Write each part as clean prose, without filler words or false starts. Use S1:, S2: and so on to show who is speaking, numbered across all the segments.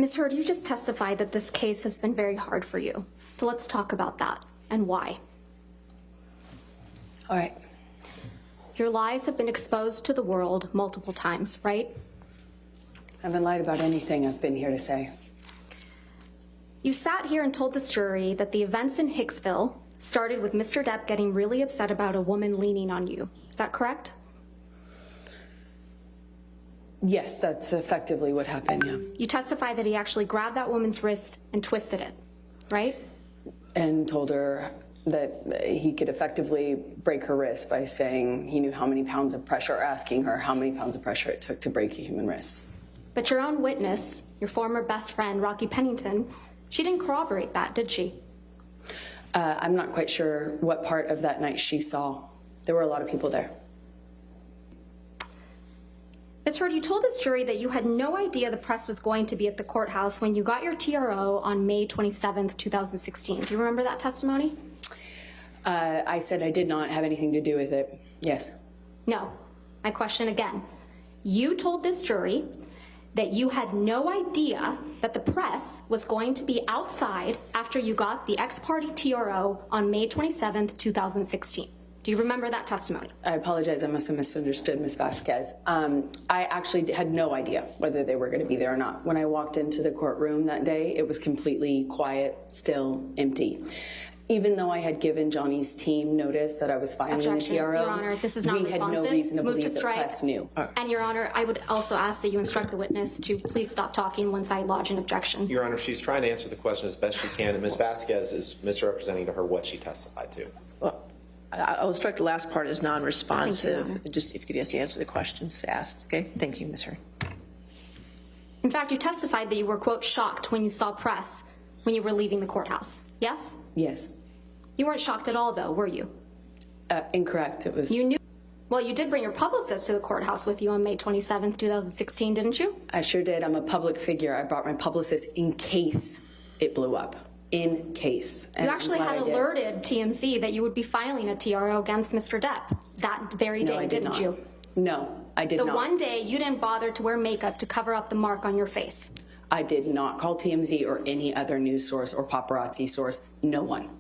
S1: Ms. Heard, you just testified that this case has been very hard for you. So let's talk about that and why.
S2: All right.
S1: Your lies have been exposed to the world multiple times, right?
S2: I haven't lied about anything I've been here to say.
S1: You sat here and told this jury that the events in Hicksville started with Mr. Depp getting really upset about a woman leaning on you. Is that correct?
S2: Yes, that's effectively what happened, yeah.
S1: You testified that he actually grabbed that woman's wrist and twisted it, right?
S2: And told her that he could effectively break her wrist by saying he knew how many pounds of pressure, or asking her how many pounds of pressure it took to break a human wrist.
S1: But your own witness, your former best friend, Rocky Pennington, she didn't corroborate that, did she?
S2: I'm not quite sure what part of that night she saw. There were a lot of people there.
S1: Ms. Heard, you told this jury that you had no idea the press was going to be at the courthouse when you got your TRO on May 27th, 2016. Do you remember that testimony?
S2: I said I did not have anything to do with it. Yes.
S1: No. My question again. You told this jury that you had no idea that the press was going to be outside after you got the ex-party TRO on May 27th, 2016. Do you remember that testimony?
S2: I apologize, I must have misunderstood, Ms. Vasquez. I actually had no idea whether they were going to be there or not. When I walked into the courtroom that day, it was completely quiet, still, empty. Even though I had given Johnny's team notice that I was filing the TRO,
S1: Your Honor, this is not
S2: we had no reason to believe the press knew.
S1: And Your Honor, I would also ask that you instruct the witness to please stop talking once I lodge an objection.
S3: Your Honor, she's trying to answer the question as best she can, and Ms. Vasquez is misrepresenting to her what she testified to.
S4: Well, I'll strike the last part as non-responsive. Just if you could just answer the questions asked. Okay, thank you, Ms. Heard.
S1: In fact, you testified that you were, quote, shocked when you saw press when you were leaving the courthouse. Yes?
S2: Yes.
S1: You weren't shocked at all, though, were you?
S2: Incorrect. It was.
S1: You knew. Well, you did bring your publicist to the courthouse with you on May 27th, 2016, didn't you?
S2: I sure did. I'm a public figure. I brought my publicist in case it blew up. In case.
S1: You actually had alerted TMZ that you would be filing a TRO against Mr. Depp that very day, didn't you?
S2: No, I did not.
S1: The one day you didn't bother to wear makeup to cover up the mark on your face.
S2: I did not call TMZ or any other news source or paparazzi source. No one.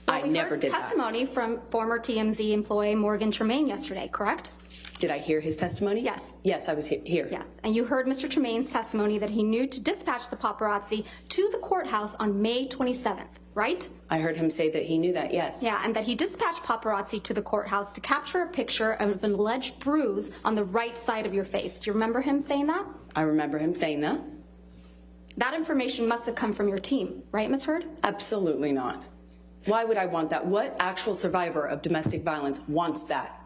S1: Well,
S2: I never did that.
S1: We heard testimony from former TMZ employee Morgan Tremaine yesterday, correct?
S2: Did I hear his testimony?
S1: Yes.
S2: Yes, I was here.
S1: Yes, and you heard Mr. Tremaine's testimony that he knew to dispatch the paparazzi to the courthouse on May 27th, right?
S2: I heard him say that he knew that, yes.
S1: Yeah, and that he dispatched paparazzi to the courthouse to capture a picture of an alleged bruise on the right side of your face. Do you remember him saying that?
S2: I remember him saying that.
S1: That information must have come from your team, right, Ms. Heard?
S2: Absolutely not. Why would I want that? What actual survivor of domestic violence wants that?